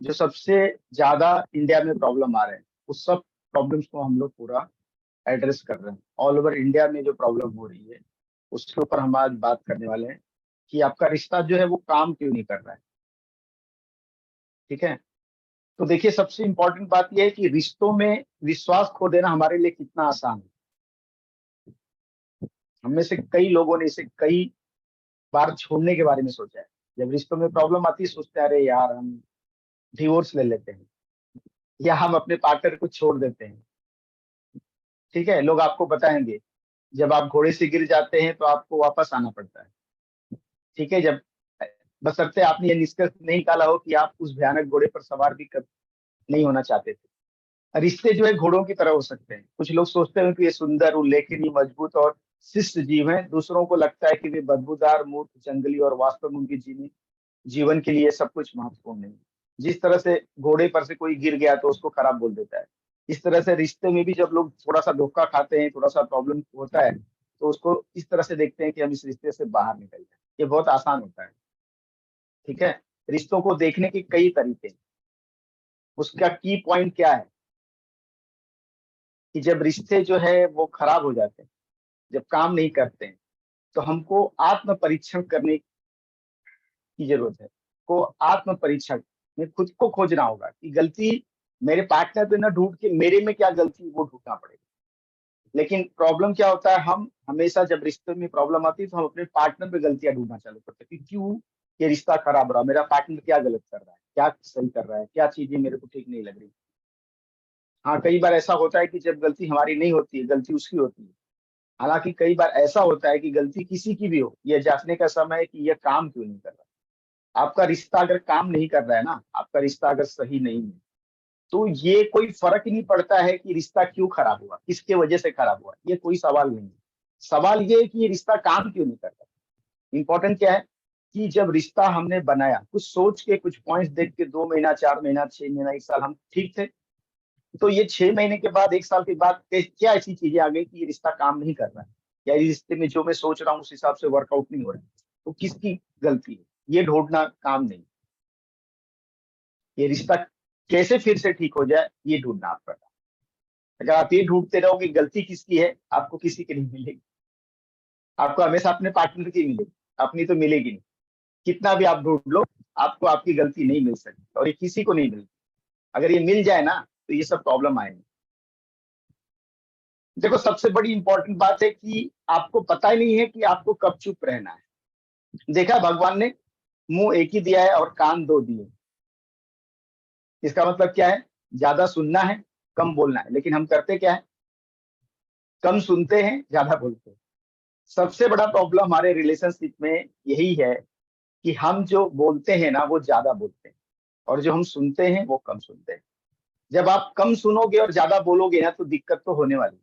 जो सबसे ज्यादा इंडिया में प्रॉब्लम आ रहे हैं, उस सब प्रॉब्लम्स को हम लोग पूरा एड्रेस कर रहे हैं। ऑल ओवर इंडिया में जो प्रॉब्लम हो रही है उसके ऊपर हम आज बात करने वाले हैं कि आपका रिश्ता जो है वो काम क्यों नहीं कर रहा है। ठीक है, तो देखिए सबसे इंपॉर्टेंट बात यह है कि रिश्तों में विश्वास खो देना हमारे लिए कितना आसान है। हम में से कई लोगों ने इसे कई बार छोड़ने के बारे में सोचा है। जब रिश्तों में प्रॉब्लम आती है सोचते हैं अरे यार हम डिवोर्स ले लेते हैं या हम अपने पार्टनर को छोड़ देते हैं। ठीक है, लोग आपको बताएंगे जब आप घोड़े से गिर जाते हैं तो आपको वापस आना पड़ता है। ठीक है, जब बशर्ते आपने ये निष्कर्ष नहीं निकाला हो कि आप उस भयानक घोड़े पर सवार भी नहीं होना चाहते थे। रिश्ते जो है घोड़ों की तरह हो सकते हैं। कुछ लोग सोचते हैं कि ये सुंदर उल्लेखनीय मजबूत और शिष्ट जीव हैं, दूसरों को लगता है कि वे बदबूदार मूर्ख जंगली और वास्तव में उनकी जीवन के लिए सब कुछ महत्वपूर्ण नहीं। जिस तरह से घोड़े पर से कोई गिर गया तो उसको खराब बोल देता है, इस तरह से रिश्ते में भी जब लोग थोड़ा सा धोखा खाते हैं, थोड़ा सा प्रॉब्लम होता है, तो उसको इस तरह से देखते हैं कि हम इस रिश्ते से बाहर निकल जाए। ये बहुत आसान होता है। ठीक है, रिश्तों को देखने के कई तरीके हैं। उसका की पॉइंट क्या है कि जब रिश्ते जो है वो खराब हो जाते हैं, जब काम नहीं करते हैं, तो हमको आत्म परीक्षण करने की जरूरत है। को आत्म परीक्षण में खुद को खोजना होगा कि गलती मेरे पार्टनर पे ना ढूंढ के मेरे में क्या गलती है, वो ढूंढना पड़ेगा। लेकिन प्रॉब्लम क्या होता है, हम हमेशा जब रिश्ते में प्रॉब्लम आती है तो हम अपने पार्टनर पे गलतियां ढूंढना चालू करते हैं कि क्यों ये रिश्ता खराब रहा, मेरा पार्टनर क्या गलत कर रहा है, क्या सही कर रहा है, क्या चीजें मेरे को ठीक नहीं लग रही। हाँ, कई बार ऐसा होता है कि जब गलती हमारी नहीं होती है, गलती उसकी होती है। हालांकि कई बार ऐसा होता है कि गलती किसी की भी हो, यह जांचने का समय है कि यह काम क्यों नहीं कर रहा। आपका रिश्ता अगर काम नहीं कर रहा है ना, आपका रिश्ता अगर सही नहीं है, तो ये कोई फर्क ही नहीं पड़ता है कि रिश्ता क्यों खराब हुआ, किसके वजह से खराब हुआ, ये कोई सवाल नहीं है। सवाल ये है कि ये रिश्ता काम क्यों नहीं कर रहा। इंपॉर्टेंट क्या है कि जब रिश्ता हमने बनाया, कुछ सोच के, कुछ पॉइंट्स देख के, 2 महीना, 4 महीना, 6 महीना, 1 साल हम ठीक थे, तो ये 6 महीने के बाद, 1 साल के बाद क्या ऐसी चीजें आ गई कि ये रिश्ता काम नहीं कर रहा है, या इस रिश्ते में जो मैं सोच रहा हूँ उस हिसाब से वर्कआउट नहीं हो रहा है, तो किसकी गलती है, ये ढूंढना काम नहीं। ये रिश्ता कैसे फिर से ठीक हो जाए, ये ढूंढना आपका काम। अगर आप ये ढूंढते रहोगे गलती किसकी है, आपको किसी की नहीं मिलेगी। आपको हमेशा अपने पार्टनर की मिलेगी, अपनी तो मिलेगी नहीं। कितना भी आप ढूंढ लो, आपको आपकी गलती नहीं मिल सकती, और ये किसी को नहीं मिलती। अगर ये मिल जाए ना, तो ये सब प्रॉब्लम आएंगे। देखो सबसे बड़ी इंपॉर्टेंट बात है कि आपको पता ही नहीं है कि आपको कब चुप रहना है। देखा, भगवान ने मुंह एक ही दिया है और कान दो दिए। इसका मतलब क्या है, ज्यादा सुनना है, कम बोलना है। लेकिन हम करते क्या है, कम सुनते हैं, ज्यादा बोलते हैं। सबसे बड़ा प्रॉब्लम हमारे रिलेशनशिप में यही है कि हम जो बोलते हैं ना वो ज्यादा बोलते हैं, और जो हम सुनते हैं वो कम सुनते हैं। जब आप कम सुनोगे और ज्यादा बोलोगे ना, तो दिक्कत तो होने वाली है।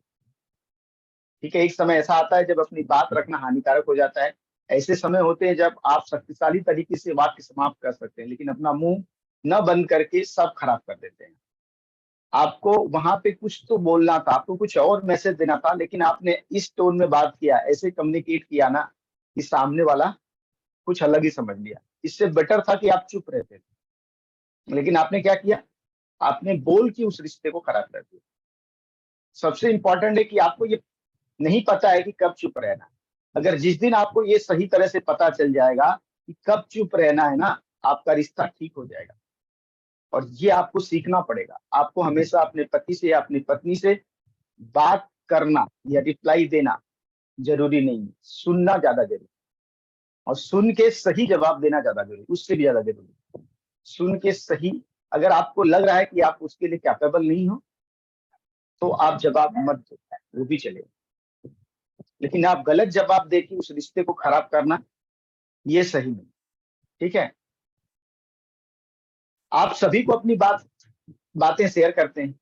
ठीक है, एक समय ऐसा आता है जब अपनी बात रखना हानिकारक हो जाता है। ऐसे समय होते हैं जब आप शक्तिशाली तरीके से वाक्य समाप्त कर सकते हैं, लेकिन अपना मुंह न बंद करके सब खराब कर देते हैं। आपको वहां पे कुछ तो बोलना था, आपको कुछ और मैसेज देना था, लेकिन आपने इस टोन में बात किया, ऐसे कम्युनिकेट किया ना कि सामने वाला कुछ अलग ही समझ लिया। इससे बेटर था कि आप चुप रहते थे, लेकिन आपने क्या किया, आपने बोल के उस रिश्ते को खराब कर दिया। सबसे इंपॉर्टेंट है कि आपको ये नहीं पता है कि कब चुप रहना है। अगर जिस दिन आपको ये सही तरह से पता चल जाएगा कि कब चुप रहना है ना, आपका रिश्ता ठीक हो जाएगा। और ये आपको सीखना पड़ेगा। आपको हमेशा अपने पति से या अपनी पत्नी से बात करना या रिप्लाई देना जरूरी नहीं है, सुनना ज्यादा जरूरी। और सुन के सही जवाब देना ज्यादा जरूरी, उससे भी ज्यादा जरूरी। सुन के सही, अगर आपको लग रहा है कि आप उसके लिए कैपेबल नहीं हो, तो आप जवाब मत दो, वो भी चलेगा। लेकिन आप गलत जवाब देके उस रिश्ते को खराब करना, ये सही नहीं। ठीक है, आप सभी को अपनी बातें शेयर करते हैं।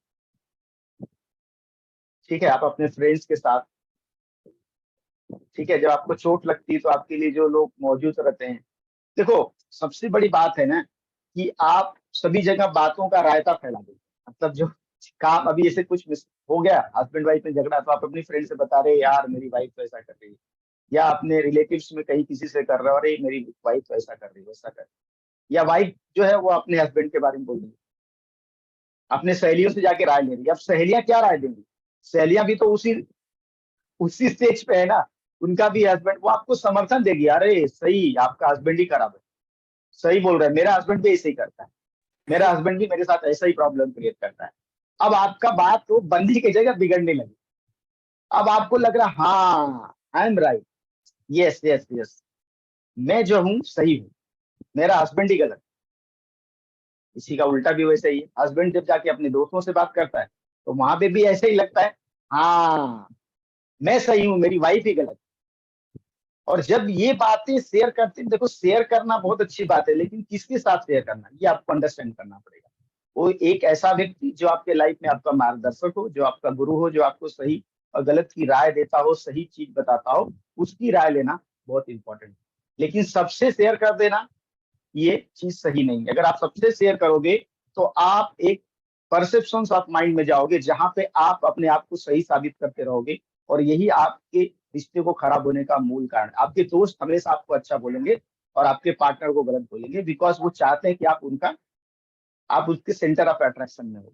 ठीक है, आप अपने फ्रेंड्स के साथ। ठीक है, जब आपको चोट लगती है तो आपके लिए जो लोग मौजूद रहते हैं। देखो, सबसे बड़ी बात है ना कि आप सभी जगह बातों का रायता फैला देते हैं। मतलब जो काम अभी ऐसे कुछ हो गया, हस्बैंड वाइफ में झगड़ा, तो आप अपनी फ्रेंड से बता रहे हैं यार मेरी वाइफ तो ऐसा कर रही है, या अपने रिलेटिव्स में कहीं किसी से कर रहे हो, अरे मेरी वाइफ तो ऐसा कर रही है, वैसा कर रही है। या वाइफ जो है वो अपने हस्बैंड के बारे में बोल रही है, अपने सहेलियों से जाके राय ले रही है। अब सहेलियां क्या राय देंगी, सहेलियां भी तो उसी उसी स्टेज पे है ना, उनका भी हस्बैंड, वो आपको समर्थन देगी, अरे सही आपका हस्बैंड ही खराब है, सही बोल रहा है, मेरा हस्बैंड भी ऐसे ही करता है, मेरा हस्बैंड भी मेरे साथ ऐसा ही प्रॉब्लम क्रिएट करता है। अब आपका बात तो बनने की जगह बिगड़ने लगी। अब आपको लग रहा हाँ I am right, yes yes yes, मैं जो हूँ सही हूँ, मेरा हस्बैंड ही गलत। इसी का उल्टा भी वैसे ही है, हस्बैंड जब जाके अपने दोस्तों से बात करता है तो वहां पे भी ऐसे ही लगता है, हाँ मैं सही हूँ, मेरी वाइफ ही गलत। और जब ये बातें शेयर करते हैं, देखो शेयर करना बहुत अच्छी बात है, लेकिन किसके साथ शेयर करना ये आपको अंडरस्टैंड करना पड़ेगा। वो एक ऐसा व्यक्ति जो आपके लाइफ में आपका मार्गदर्शक हो, जो आपका गुरु हो, जो आपको सही और गलत की राय देता हो, सही चीज बताता हो, उसकी राय लेना बहुत इंपॉर्टेंट है। लेकिन सबसे शेयर कर देना ये चीज सही नहीं है। अगर आप सबसे शेयर करोगे तो आप एक परसेप्शन ऑफ माइंड में जाओगे, जहां पे आप अपने आप को सही साबित करते रहोगे, और यही आपके रिश्ते को खराब होने का मूल कारण है। आपके दोस्त हमेशा आपको अच्छा बोलेंगे और आपके पार्टनर को गलत बोलेंगे, बिकॉज वो चाहते हैं कि आप उसके सेंटर ऑफ अट्रैक्शन में हो।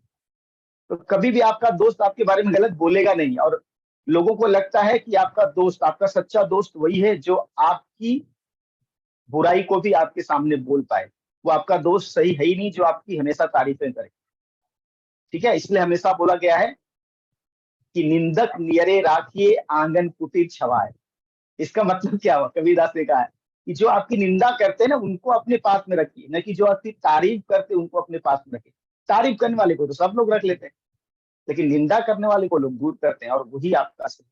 तो कभी भी आपका दोस्त आपके बारे में गलत बोलेगा नहीं, और लोगों को लगता है कि आपका दोस्त, आपका सच्चा दोस्त वही है जो आपकी बुराई को भी आपके सामने बोल पाए। वो आपका दोस्त सही है ही नहीं जो आपकी हमेशा तारीफें करे। ठीक है, इसलिए हमेशा बोला गया है कि निंदक नियरे राखिए आंगन कुटीर छवाए। इसका मतलब क्या हुआ, कबीरदास ने कहा है कि जो आपकी निंदा करते हैं ना उनको अपने पास में रखिए, न कि जो आपकी तारीफ करते हैं उनको अपने पास में रखिए। तारीफ करने वाले को तो सब लोग रख लेते हैं, लेकिन निंदा करने वाले को लोग दूर करते हैं, और वही आपका सही।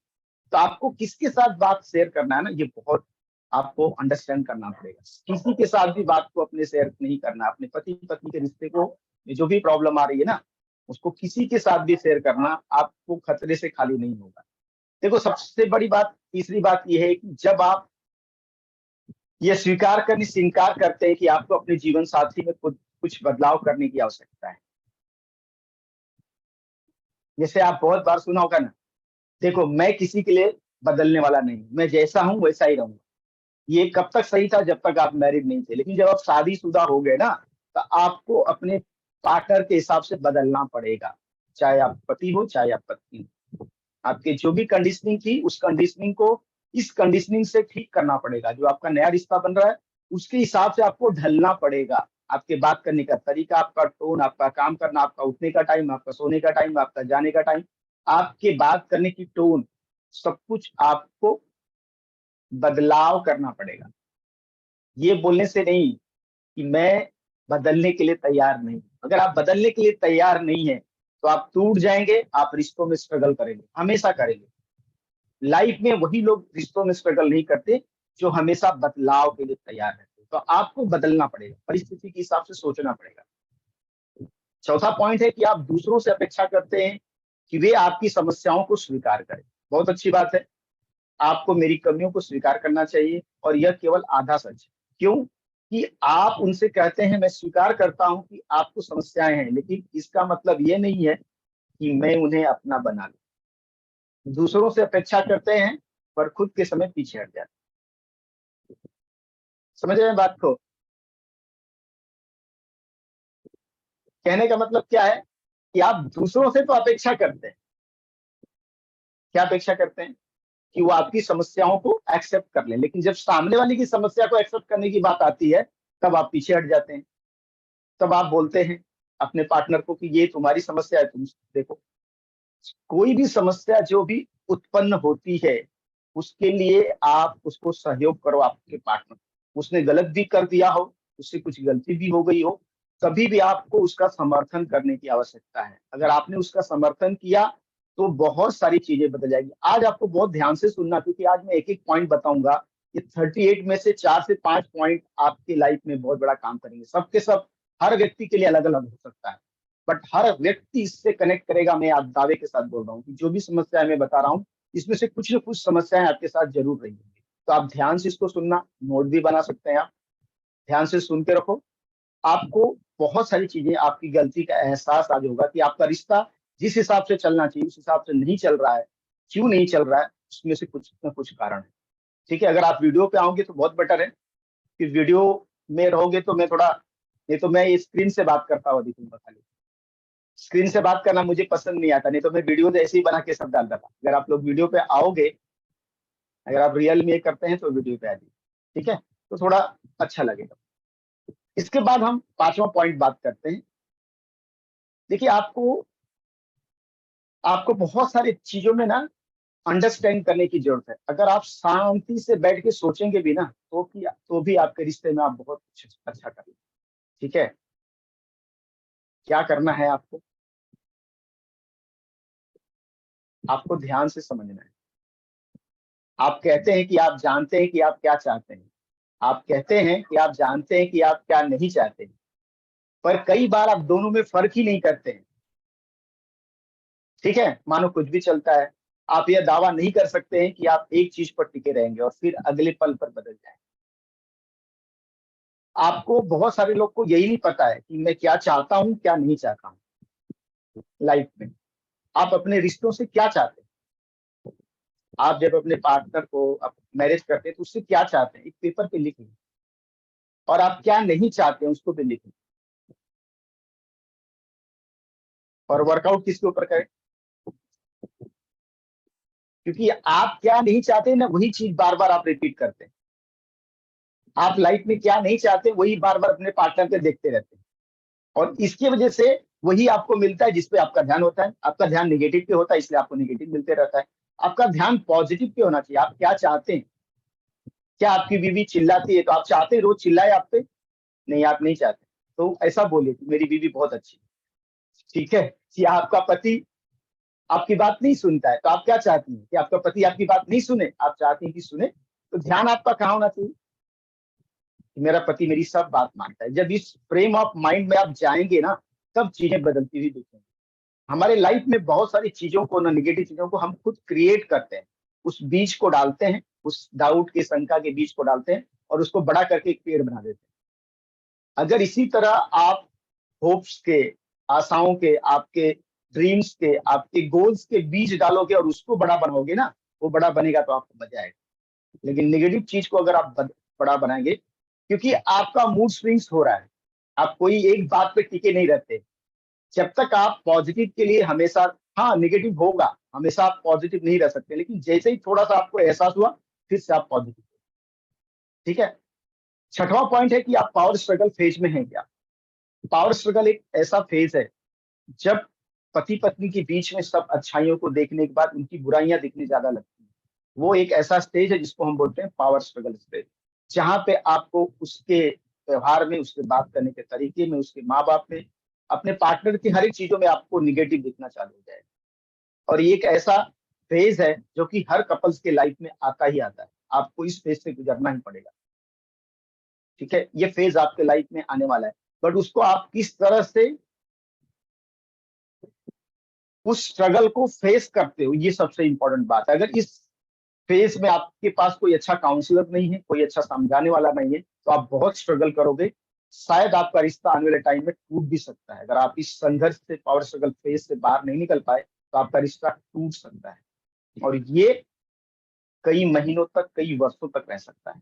तो आपको किसके साथ बात शेयर करना है ना, ये बहुत आपको अंडरस्टैंड करना पड़ेगा। किसी के साथ भी बात को अपने शेयर नहीं करना। अपने पति पत्नी के रिश्ते को जो भी प्रॉब्लम आ रही है ना, उसको किसी के साथ भी शेयर करना आपको खतरे से खाली नहीं होगा। देखो सबसे बड़ी बात, तीसरी बात ये है कि जब आप ये स्वीकार करने से इनकार करते हैं कि आपको अपने जीवन साथी में कुछ बदलाव करने की आवश्यकता है। जैसे आप बहुत बार सुना होगा ना, देखो मैं किसी के लिए बदलने वाला नहीं, मैं जैसा हूं वैसा ही रहूंगा। ये कब तक सही था, जब तक आप मैरिड नहीं थे, लेकिन जब आप शादीशुदा हो गए ना, तो आपको अपने पार्टनर के हिसाब से बदलना पड़ेगा। चाहे आप पति हो चाहे आप पत्नी हो, आपके जो भी कंडीशनिंग थी उस कंडीशनिंग को इस कंडीशनिंग से ठीक करना पड़ेगा। जो आपका नया रिश्ता बन रहा है उसके हिसाब से आपको ढलना पड़ेगा। आपके बात करने का तरीका, आपका टोन, आपका काम करना, आपका उठने का टाइम, आपका सोने का टाइम, आपका जाने का टाइम, आपके बात करने की टोन, सब कुछ आपको बदलाव करना पड़ेगा। ये बोलने से नहीं कि मैं बदलने के लिए तैयार नहीं। अगर आप बदलने के लिए तैयार नहीं है तो आप टूट जाएंगे, आप रिश्तों में स्ट्रगल करेंगे, हमेशा करेंगे। लाइफ में वही लोग रिश्तों में स्ट्रगल नहीं करते जो हमेशा बदलाव के लिए तैयार रहते। तो आपको बदलना पड़ेगा, परिस्थिति के हिसाब से सोचना पड़ेगा। चौथा पॉइंट है कि आप दूसरों से अपेक्षा करते हैं कि वे आपकी समस्याओं को स्वीकार करें। बहुत अच्छी बात है, आपको मेरी कमियों को स्वीकार करना चाहिए, और यह केवल आधा सच है। क्यों? कि आप उनसे कहते हैं मैं स्वीकार करता हूं कि आपको समस्याएं हैं, लेकिन इसका मतलब ये नहीं है कि मैं उन्हें अपना बना लूं। दूसरों से अपेक्षा करते हैं पर खुद के समय पीछे हट जाते हैं। समझ रहे हैं बात को? कहने का मतलब क्या है कि आप दूसरों से तो अपेक्षा करते हैं, क्या अपेक्षा करते हैं कि वो आपकी समस्याओं को एक्सेप्ट कर लें, लेकिन जब सामने वाले की समस्या को एक्सेप्ट करने की बात आती है तब आप पीछे हट जाते हैं। तब आप बोलते हैं अपने पार्टनर को कि ये तुम्हारी समस्या है, तुम देखो। कोई भी समस्या जो भी उत्पन्न होती है उसके लिए आप उसको सहयोग करो। आपके पार्टनर, उसने गलत भी कर दिया हो, उससे कुछ गलती भी हो गई हो, कभी भी आपको उसका समर्थन करने की आवश्यकता है। अगर आपने उसका समर्थन किया तो बहुत सारी चीजें बदल जाएगी। आज आपको बहुत ध्यान से सुनना, क्योंकि आज मैं एक एक पॉइंट बताऊंगा। ये 38 में से 4 से 5 पॉइंट आपकी लाइफ में बहुत बड़ा काम करेंगे। सबके सब हर व्यक्ति के लिए अलग अलग हो सकता है, बट हर व्यक्ति इससे कनेक्ट करेगा। मैं आप दावे के साथ बोल रहा हूँ कि जो भी समस्याएं मैं बता रहा हूँ इसमें से कुछ न कुछ समस्याएं आपके साथ जरूर रही होंगी। तो आप ध्यान से इसको सुनना, नोट भी बना सकते हैं आप, ध्यान से सुनते रहो। आपको बहुत सारी चीजें, आपकी गलती का एहसास आज होगा कि आपका रिश्ता जिस हिसाब से चलना चाहिए उस हिसाब से नहीं चल रहा है। क्यों नहीं चल रहा है, उसमें से कुछ न कुछ कारण है। ठीक है, अगर आप वीडियो पे आओगे तो बहुत बेटर है कि वीडियो में रहोगे तो मैं थोड़ा नहीं तो मैं ये स्क्रीन से बात करता हुआ दिखूंगा खाली। स्क्रीन से बात करना मुझे पसंद नहीं आता, नहीं तो मैं वीडियो ऐसे ही बना के सब डालता था। अगर आप लोग वीडियो पे आओगे, अगर आप रियल में करते हैं तो वीडियो पे आ जाइए, ठीक है, तो थोड़ा अच्छा लगेगा। इसके बाद हम पांचवा पॉइंट बात करते हैं। देखिए, आपको आपको बहुत सारी चीजों में ना अंडरस्टैंड करने की जरूरत है। अगर आप शांति से बैठ के सोचेंगे भी ना, तो भी आपके रिश्ते में आप बहुत कुछ अच्छा करेंगे। ठीक है, क्या करना है आपको? आपको ध्यान से समझना है। आप कहते हैं कि आप जानते हैं कि आप क्या चाहते हैं। आप कहते हैं कि आप जानते हैं कि आप क्या नहीं चाहते हैं, पर कई बार आप दोनों में फर्क ही नहीं करते हैं। ठीक है, मानो कुछ भी चलता है। आप यह दावा नहीं कर सकते हैं कि आप एक चीज पर टिके रहेंगे और फिर अगले पल पर बदल जाएंगे। आपको, बहुत सारे लोग को यही नहीं पता है कि मैं क्या चाहता हूं, क्या नहीं चाहता हूं लाइफ में। आप अपने रिश्तों से क्या चाहते हैं? आप जब अपने पार्टनर को मैरिज करते हैं तो उससे क्या चाहते हैं, एक पेपर पे लिख लें। और आप क्या नहीं चाहते हैं उसको भी लिख लें। और वर्कआउट किसके ऊपर करें? क्योंकि आप क्या नहीं चाहते ना, वही चीज बार बार आप रिपीट करते हैं। आप लाइफ में क्या नहीं चाहते वही बार बार अपने पार्टनर पे देखते रहते हैं, और इसकी वजह से वही आपको मिलता है जिसपे आपका ध्यान होता है। आपका ध्यान निगेटिव पे होता है, इसलिए आपको निगेटिव मिलते रहता है। आपका ध्यान पॉजिटिव पे होना चाहिए। आप क्या चाहते हैं? क्या आपकी बीवी चिल्लाती है तो आप चाहते हैं रोज चिल्लाए आप पे? नहीं, आप नहीं चाहते। तो ऐसा बोलिए कि मेरी बीवी बहुत अच्छी है। ठीक है, कि आपका पति आपकी बात नहीं सुनता है तो आप क्या चाहती हैं कि आपका पति आपकी बात नहीं सुने? आप चाहती हैं कि सुने। तो ध्यान आपका कहाँ होना चाहिए कि मेरा पति मेरी सब बात मानता है। जब इस फ्रेम ऑफ माइंड में आप जाएंगे ना, तब चीजें बदलती हुई दिखेंगी। हमारे लाइफ में बहुत सारी चीजों को ना, नेगेटिव चीजों को हम खुद क्रिएट करते हैं। उस बीज को डालते हैं, उस डाउट के, शंका के बीज को डालते हैं और उसको बड़ा करके एक पेड़ बना देते हैं। अगर इसी तरह आप होप्स के, आशाओं के, आपके ड्रीम्स के, आपके गोल्स के बीज डालोगे और उसको बड़ा बनाओगे ना, वो बड़ा बनेगा तो आपको मजा आएगा। लेकिन नेगेटिव चीज को अगर आप बड़ा बनाएंगे, क्योंकि आपका मूड स्विंग्स हो रहा है, आप कोई एक बात पे टिके नहीं रहते। जब तक आप पॉजिटिव के लिए हमेशा, हाँ नेगेटिव होगा, हमेशा आप पॉजिटिव नहीं रह सकते, लेकिन जैसे ही थोड़ा सा आपको एहसास हुआ, फिर से आप पॉजिटिव। ठीक है। छठवां पॉइंट है कि आप पावर स्ट्रगल फेज में हैं क्या? पावर स्ट्रगल एक ऐसा फेज है जब पति पत्नी के बीच में सब अच्छाइयों को देखने के बाद उनकी बुराइयां दिखने ज्यादा लगती हैं। वो एक ऐसा स्टेज है जिसको हम बोलते हैं पावर स्ट्रगल स्टेज, जहां पे आपको उसके व्यवहार में, उसके बात करने के तरीके में, उसके माँ बाप में, अपने पार्टनर की हर एक चीजों में आपको निगेटिव दिखना चालू हो जाएगा। और ये एक ऐसा फेज है जो कि हर कपल्स के लाइफ में आता ही आता है। आपको इस फेज से गुजरना ही पड़ेगा। ठीक है, ये फेज आपके लाइफ में आने वाला है, बट उसको आप किस तरह से उस स्ट्रगल को फेस करते हो, ये सबसे इंपॉर्टेंट बात है। अगर इस फेज में आपके पास कोई अच्छा काउंसलर नहीं है, कोई अच्छा समझाने वाला नहीं है, तो आप बहुत स्ट्रगल करोगे। शायद आपका रिश्ता आने वाले टाइम में टूट भी सकता है। अगर आप इस संघर्ष से, पावर स्ट्रगल फेज से बाहर नहीं निकल पाए, तो आपका रिश्ता टूट सकता है, और ये कई महीनों तक, कई वर्षों तक रह सकता है।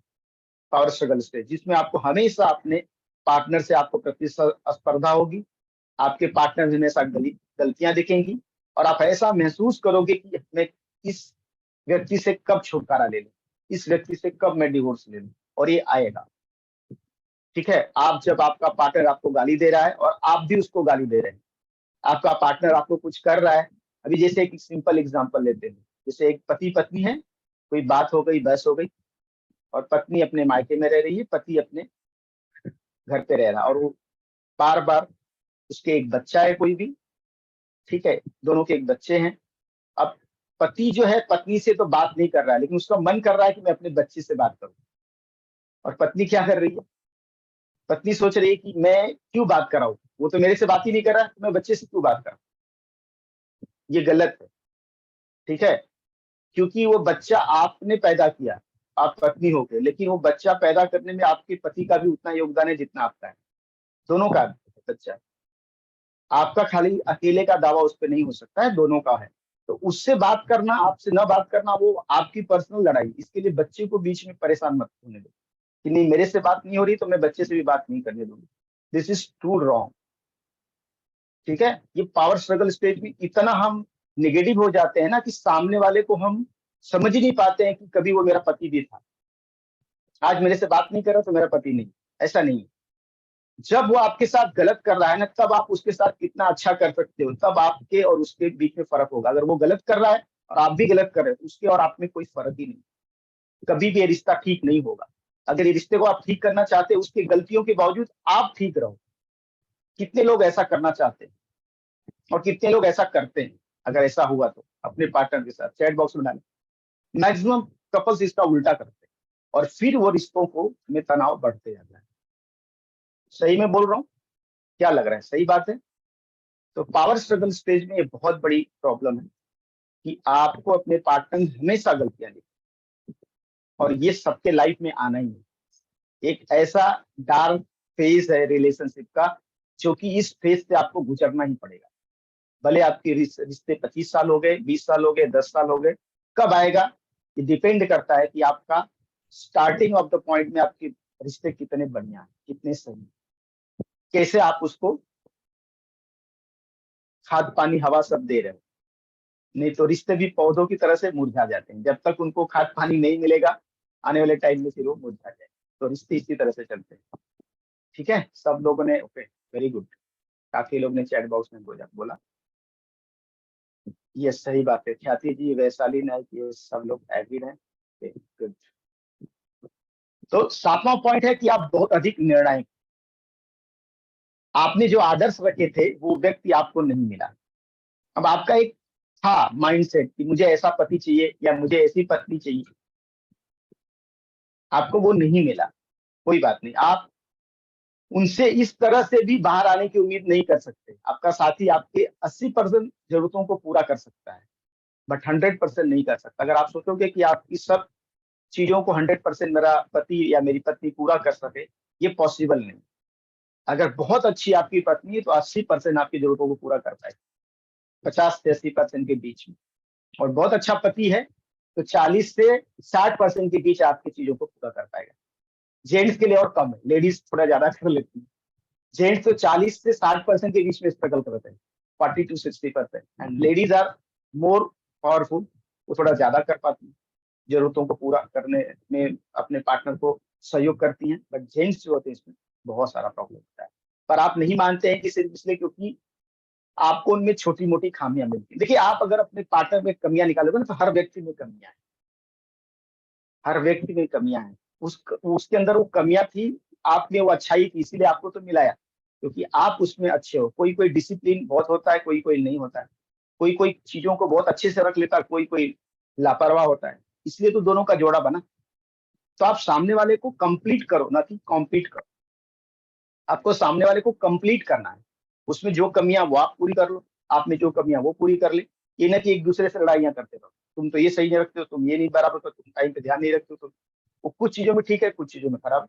पावर स्ट्रगल स्टेज, जिसमें आपको हमेशा अपने पार्टनर से आपको प्रतिस्पर्धा होगी। आपके पार्टनर हमेशा गलतियां दिखेंगी, और आप ऐसा महसूस करोगे कि मैं इस व्यक्ति से कब छुटकारा ले लूं, इस व्यक्ति से कब मैं डिवोर्स ले लूं, और ये आएगा। ठीक है, आप जब आपका पार्टनर आपको गाली दे रहा है और आप भी उसको गाली दे रहे हैं, आपका पार्टनर आपको कुछ कर रहा है। अभी जैसे एक सिंपल एग्जांपल लेते हैं, जैसे एक पति पत्नी है, कोई बात हो गई, बहस हो गई, और पत्नी अपने मायके में रह रही है, पति अपने घर पे रह रहा है, और वो बार बार, उसके एक बच्चा है कोई भी, ठीक है, दोनों के एक बच्चे हैं। अब पति जो है पत्नी से तो बात नहीं कर रहा है, लेकिन उसका मन कर रहा है कि मैं अपने बच्चे से बात करूं। और पत्नी क्या कर रही है? पत्नी सोच रही है कि मैं क्यों बात कराऊं, वो तो मेरे से बात ही नहीं कर रहा, तो मैं बच्चे से क्यों बात कराऊं। ये गलत है। ठीक है, क्योंकि वो बच्चा आपने पैदा किया, आप पत्नी हो गए, लेकिन वो बच्चा पैदा करने में आपके पति का भी उतना योगदान है जितना आपका है। दोनों का बच्चा, आपका खाली अकेले का दावा उस पर नहीं हो सकता है, दोनों का है। तो उससे बात करना, आपसे न बात करना, वो आपकी पर्सनल लड़ाई। इसके लिए बच्चे को बीच में परेशान मत होने दो कि नहीं, मेरे से बात नहीं हो रही तो मैं बच्चे से भी बात नहीं करने दूंगी। This is too wrong. ठीक है, ये पावर स्ट्रगल स्टेज में इतना हम निगेटिव हो जाते हैं ना कि सामने वाले को हम समझ ही नहीं पाते हैं कि कभी वो मेरा पति भी था, आज मेरे से बात नहीं कर रहा तो मेरा पति नहीं। ऐसा नहीं है। जब वो आपके साथ गलत कर रहा है ना, तब आप उसके साथ कितना अच्छा कर सकते हो, तब आपके और उसके बीच में फर्क होगा। अगर वो गलत कर रहा है और आप भी गलत कर रहे हो, तो उसके और आप में कोई फर्क ही नहीं, कभी भी ये रिश्ता ठीक नहीं होगा। अगर ये रिश्ते को आप ठीक करना चाहते हैं, उसकी गलतियों के बावजूद आप ठीक रहो। कितने लोग ऐसा करना चाहते हैं और कितने लोग ऐसा करते हैं? अगर ऐसा हुआ तो अपने पार्टनर के साथ चैट बॉक्स में डालें। मैक्सिमम कपल्स इसका उल्टा करते हैं और फिर वो रिश्तों को में तनाव बढ़ते जाता है। सही में बोल रहा हूँ? क्या लग रहा है, सही बात है? तो पावर स्ट्रगल स्टेज में ये बहुत बड़ी प्रॉब्लम है कि आपको अपने पार्टनर हमेशा गलतियां दी, और ये सबके लाइफ में आना ही है। एक ऐसा डार्क फेज है रिलेशनशिप का, जो कि इस फेज से आपको गुजरना ही पड़ेगा। भले आपके रिश्ते 25 साल हो गए, 20 साल हो गए, 10 साल हो गए, कब आएगा ये डिपेंड करता है कि आपका स्टार्टिंग ऑफ द पॉइंट में आपके रिश्ते कितने बढ़िया हैं, कितने सही हैं, कैसे आप उसको खाद पानी हवा सब दे रहे हो। नहीं तो रिश्ते भी पौधों की तरह से मुरझा जाते हैं, जब तक उनको खाद पानी नहीं मिलेगा आने वाले टाइम में फिर वो मुरझा जाए। तो रिश्ते इसी तरह से चलते हैं। ठीक है, सब लोगों ने ओके, वेरी गुड, काफी लोग ने चैट बॉक्स में बोला ये सही बात है। ख्याति जी, वैशाली नायक, ये सब लोग एग्रीड हैं। गुड। तो 7वां पॉइंट है कि आप बहुत अधिक निर्णायक। आपने जो आदर्श रखे थे वो व्यक्ति आपको नहीं मिला। अब आपका एक था माइंडसेट कि मुझे ऐसा पति चाहिए या मुझे ऐसी पत्नी चाहिए, आपको वो नहीं मिला, कोई बात नहीं। आप उनसे इस तरह से भी बाहर आने की उम्मीद नहीं कर सकते। आपका साथी आपके 80% जरूरतों को पूरा कर सकता है, बट 100% नहीं कर सकता। अगर आप सोचोगे कि आप इस सब चीजों को 100% मेरा पति या मेरी पत्नी पूरा कर सके, ये पॉसिबल नहीं। अगर बहुत अच्छी आपकी पत्नी है तो 80% आपकी जरूरतों को पूरा कर पाएगी, 50 से 80% के बीच में। और बहुत अच्छा पति है तो 40 से 60% के बीच आपकी चीजों को पूरा कर पाएगा। जेंट्स के लिए और कम है, लेडीज थोड़ा ज्यादा कर लेती है। जेंट्स तो 40 से 60% के बीच में स्ट्रगल करते हैं, 40 to 60%, and ladies are more powerful, वो थोड़ा ज्यादा कर पाती है, जरूरतों को पूरा करने में अपने पार्टनर को सहयोग करती हैं। बट जेंट्स जो होते हैं इसमें बहुत सारा प्रॉब्लम होता है। पर आप नहीं मानते हैं कि सिर्फ इसलिए क्योंकि आपको उनमें छोटी मोटी खामियां मिलती हैं। देखिए, आप अगर अपने पार्टनर में कमियां निकालोगे ना, तो हर व्यक्ति में कमियां हैं, हर व्यक्ति में कमियां हैं। उसके अंदर वो कमियां थी, आपने वो अच्छाई की, इसीलिए आपको तो मिलाया, क्योंकि आप उसमें अच्छे हो। कोई कोई डिसिप्लिन बहुत होता है, कोई कोई नहीं होता है। कोई कोई चीजों को बहुत अच्छे से रख लेता है, कोई कोई लापरवाह होता है, इसलिए तो दोनों का जोड़ा बना। तो आप सामने वाले को कंप्लीट करो, ना कि कॉम्पीट करो। आपको सामने वाले को कंप्लीट करना है, उसमें जो कमियां वो आप पूरी कर लो, आप में जो कमियां वो पूरी कर ले। ये ना कि एक दूसरे से लड़ाइयां करते रहो, तुम तो ये सही नहीं रखते हो, तुम ये नहीं बराबर हो, तुम टाइम पे ध्यान नहीं रखते हो। तो वो कुछ चीजों में ठीक है, कुछ चीजों में खराब है।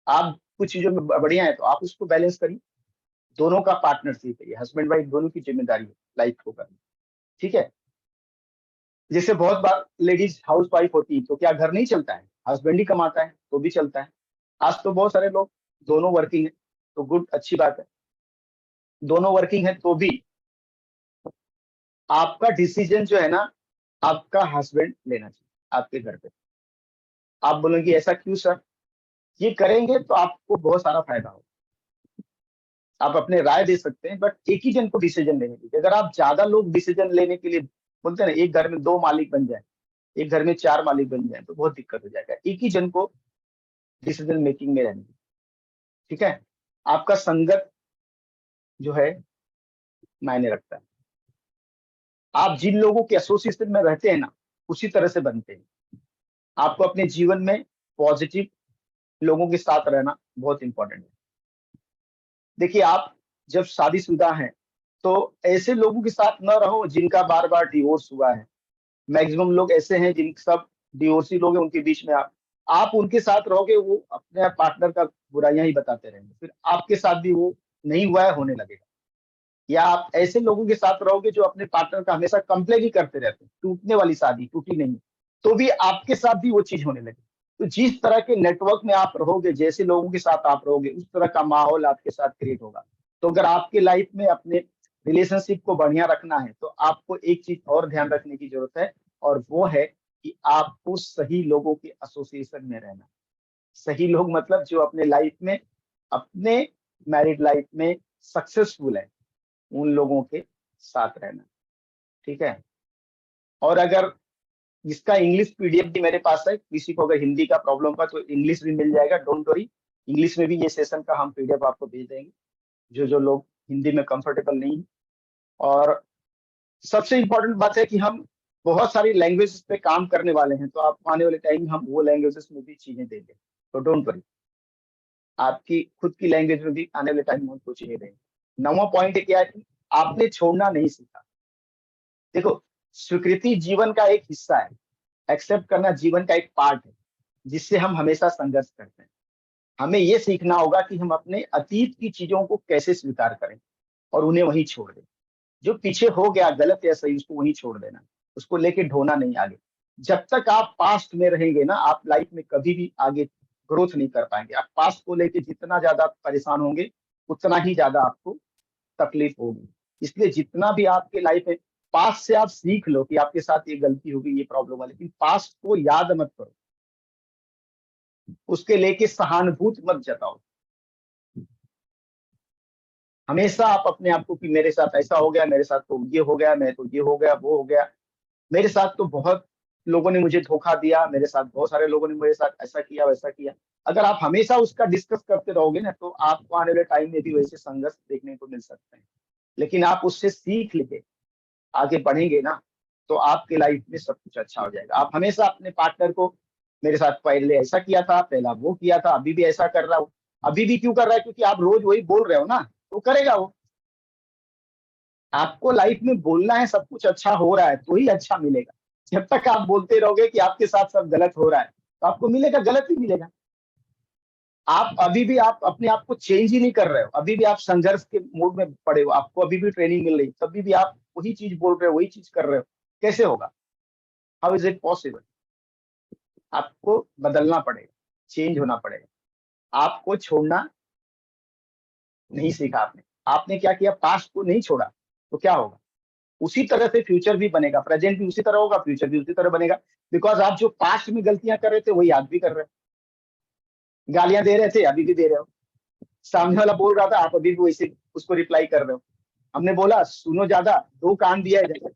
आप कुछ चीजों में बढ़िया है तो आप उसको बैलेंस करिए। दोनों का पार्टनरशिप है, हस्बैंड वाइफ दोनों की जिम्मेदारी है लाइफ को करनी। ठीक है, जैसे बहुत बार लेडीज हाउस वाइफ होती है तो क्या घर नहीं चलता है, हस्बैंड ही कमाता है तो भी चलता है। आज तो बहुत सारे लोग दोनों वर्किंग है, तो गुड, अच्छी बात है। दोनों वर्किंग है तो भी आपका डिसीजन जो है ना, आपका हस्बैंड लेना चाहिए आपके घर पे। आप बोलेंगे ऐसा क्यों सर? ये करेंगे तो आपको बहुत सारा फायदा होगा। आप अपने राय दे सकते हैं, बट एक ही जन को डिसीजन लेने दीजिए। अगर आप ज्यादा लोग डिसीजन लेने के लिए बोलते हैं ना, एक घर में 2 मालिक बन जाए, एक घर में 4 मालिक बन जाए, तो बहुत दिक्कत हो जाएगा। एक ही जन को डिसीजन मेकिंग में रहने दीजिए। ठीक है, आपका संगत जो है मायने रखता है। आप जिन लोगों के एसोसिएशन में रहते हैं ना, उसी तरह से बनते हैं। आपको अपने जीवन में पॉजिटिव लोगों के साथ रहना बहुत इंपॉर्टेंट है। देखिए, आप जब शादीशुदा हैं तो ऐसे लोगों के साथ न रहो जिनका बार बार डिवोर्स हुआ है। मैक्सिमम लोग ऐसे हैं जिन सब डिवोर्सी लोग हैं, उनके बीच में आप उनके साथ रहोगे, वो अपने पार्टनर का बुराइयां ही बताते रहेंगे, फिर आपके साथ भी वो नहीं हुआ है, होने लगेगा। या आप ऐसे लोगों के साथ रहोगे जो अपने पार्टनर का हमेशा कंप्लेन ही करते रहते हैं, टूटने वाली शादी टूटी नहीं, तो भी आपके साथ भी वो चीज होने लगी। तो जिस तरह के नेटवर्क में आप रहोगे, जैसे लोगों के साथ आप रहोगे, उस तरह का माहौल आपके साथ क्रिएट होगा। तो अगर आपके लाइफ में अपने रिलेशनशिप को बढ़िया रखना है, तो आपको एक चीज और ध्यान रखने की जरूरत है, और वो है कि आपको सही लोगों के एसोसिएशन में रहना। सही लोग मतलब जो अपने लाइफ में, अपने मैरिड लाइफ में सक्सेसफुल है, उन लोगों के साथ रहना। ठीक है। और अगर इसका इंग्लिश पीडीएफ भी मेरे पास है, किसी को अगर हिंदी का प्रॉब्लम का तो इंग्लिश भी मिल जाएगा, डोंट वरी। इंग्लिश में भी ये सेशन का हम पीडीएफ आपको भेज देंगे, जो जो लोग हिंदी में कंफर्टेबल नहीं है। और सबसे इम्पोर्टेंट बात है कि हम बहुत सारी लैंग्वेज पे काम करने वाले हैं, तो आपको आने वाले टाइम में हम वो लैंग्वेजेस में भी चीजें देंगे, तो डोंट वरी। आपकी खुद की लैंग्वेज में भी आने वाले टाइम में हमको चीजें देंगे। 9वां पॉइंट क्या है कि आपने छोड़ना नहीं सीखा। देखो, स्वीकृति जीवन का एक हिस्सा है, एक्सेप्ट करना जीवन का एक पार्ट है, जिससे हम हमेशा संघर्ष करते हैं। हमें ये सीखना होगा कि हम अपने अतीत की चीजों को कैसे स्वीकार करें और उन्हें वहीं छोड़ दें। जो पीछे हो गया, गलत या सही, उसको वहीं छोड़ देना, उसको लेके ढोना नहीं आगे। जब तक आप पास्ट में रहेंगे ना, आप लाइफ में कभी भी आगे ग्रोथ नहीं कर पाएंगे। आप पास्ट को लेके जितना ज्यादा परेशान होंगे, उतना ही ज्यादा आपको तकलीफ होगी। इसलिए जितना भी आपके लाइफ में, पास्ट से आप सीख लो कि आपके साथ ये गलती होगी, ये प्रॉब्लम है, लेकिन पास्ट को याद मत करो, उसके लेके सहानुभूति मत जताओ। हमेशा आप अपने आप को कि मेरे साथ ऐसा हो गया, मेरे साथ तो ये हो गया, मैं तो ये हो गया, वो हो गया, मेरे साथ तो बहुत लोगों ने मुझे धोखा दिया, मेरे साथ बहुत सारे लोगों ने मेरे साथ ऐसा किया, वैसा किया। अगर आप हमेशा उसका डिस्कस करते रहोगे ना, तो आपको आने वाले टाइम में भी वैसे संघर्ष देखने को मिल सकते हैं। लेकिन आप उससे सीख लेके आगे बढ़ेंगे ना, तो आपके लाइफ में सब कुछ अच्छा हो जाएगा। आप हमेशा अपने पार्टनर को, मेरे साथ पहले ऐसा किया था, पहला वो किया था, अभी भी ऐसा कर रहा हूँ। अभी भी क्यों कर रहा है? क्योंकि आप रोज वही बोल रहे हो ना, तो करेगा वो। आपको लाइफ में बोलना है सब कुछ अच्छा हो रहा है, तो ही अच्छा मिलेगा। जब तक आप बोलते रहोगे कि आपके साथ सब गलत हो रहा है, तो आपको मिलेगा गलत ही मिलेगा। आप अभी भी आप अपने आप को चेंज ही नहीं कर रहे हो, अभी भी आप संघर्ष के मूड में पड़े हो, आपको अभी भी ट्रेनिंग मिल रही, तभी भी आप वही चीज बोल रहे हो, वही चीज कर रहे हो। कैसे होगा? How is it possible? आपको बदलना पड़ेगा, चेंज होना पड़ेगा। आपको छोड़ना नहीं सीखा आपने। आपने क्या किया? पास्ट को नहीं छोड़ा, तो क्या होगा? उसी तरह से फ्यूचर भी बनेगा, प्रेजेंट भी उसी तरह होगा, फ्यूचर भी उसी तरह बनेगा। बिकॉज आप जो पास्ट में गलतियां कर रहे थे, वही आज भी कर रहे हो। गालियां दे रहे थे, अभी भी दे रहे हो। सामने वाला बोल रहा था, आप अभी भी वैसे उसको रिप्लाई कर रहे हो। हमने बोला सुनो ज्यादा, दो कान दिया है, जैसे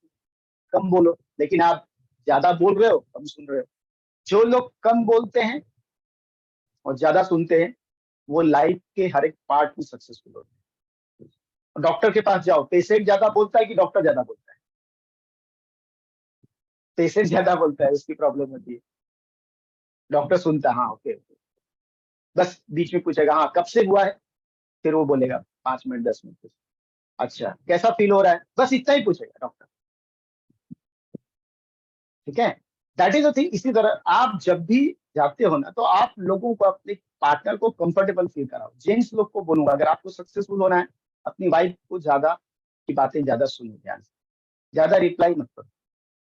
कम बोलो, लेकिन आप ज्यादा बोल रहे हो, कम सुन रहे हो। जो लोग कम बोलते हैं और ज्यादा सुनते हैं, वो लाइफ के हर एक पार्ट में सक्सेसफुल होते हैं। डॉक्टर के पास जाओ, पेशेंट ज्यादा बोलता है कि डॉक्टर ज्यादा बोलता है? पेशेंट ज्यादा बोलता है, उसकी प्रॉब्लम होती है। डॉक्टर सुनता है, हाँ ओके ओके, बस बीच में पूछेगा हाँ कब से हुआ है, फिर वो बोलेगा 5 मिनट 10 मिनट। अच्छा कैसा फील हो रहा है, बस इतना ही पूछेगा डॉक्टर। ठीक है। That is the thing. इसी तरह आप जब भी जाते हो ना, तो आप लोगों को, अपने पार्टनर को कंफर्टेबल फील कराओ। जेंट्स लोग को बोलूंगा, अगर आपको सक्सेसफुल होना है, अपनी वाइफ को ज्यादा की बातें ज्यादा सुनो ध्यान से, ज्यादा रिप्लाई मत करो,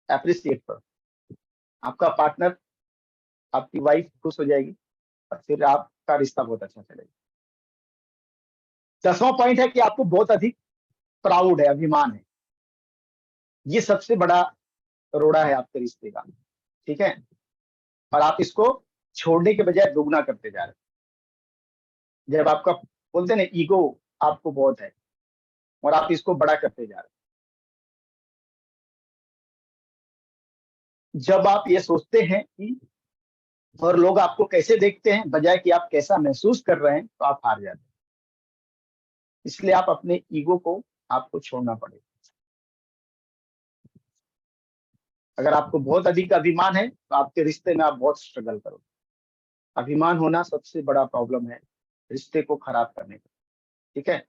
अप्रिशिएट करो। आपका पार्टनर, आपकी वाइफ खुश हो जाएगी, और फिर आपका रिश्ता बहुत अच्छा चलेगा। 10वां पॉइंट है कि आपको बहुत अधिक प्राउड है, अभिमान है। ये सबसे बड़ा रोड़ा है आपके रिश्ते का। ठीक है। और आप इसको छोड़ने के बजाय दोगुना करते जा रहे हैं। जब आपका, बोलते हैं ना, ईगो आपको बहुत है, और आप इसको बड़ा करते जा रहे हैं। जब आप ये सोचते हैं कि और लोग आपको कैसे देखते हैं, बजाय कि आप कैसा महसूस कर रहे हैं, तो आप हार जाते हैं। इसलिए आप अपने ईगो को, आपको छोड़ना पड़ेगा। अगर आपको बहुत अधिक अभिमान है, तो आपके रिश्ते में आप बहुत स्ट्रगल करोगे। अभिमान होना सबसे बड़ा प्रॉब्लम है रिश्ते को खराब करने का। ठीक है।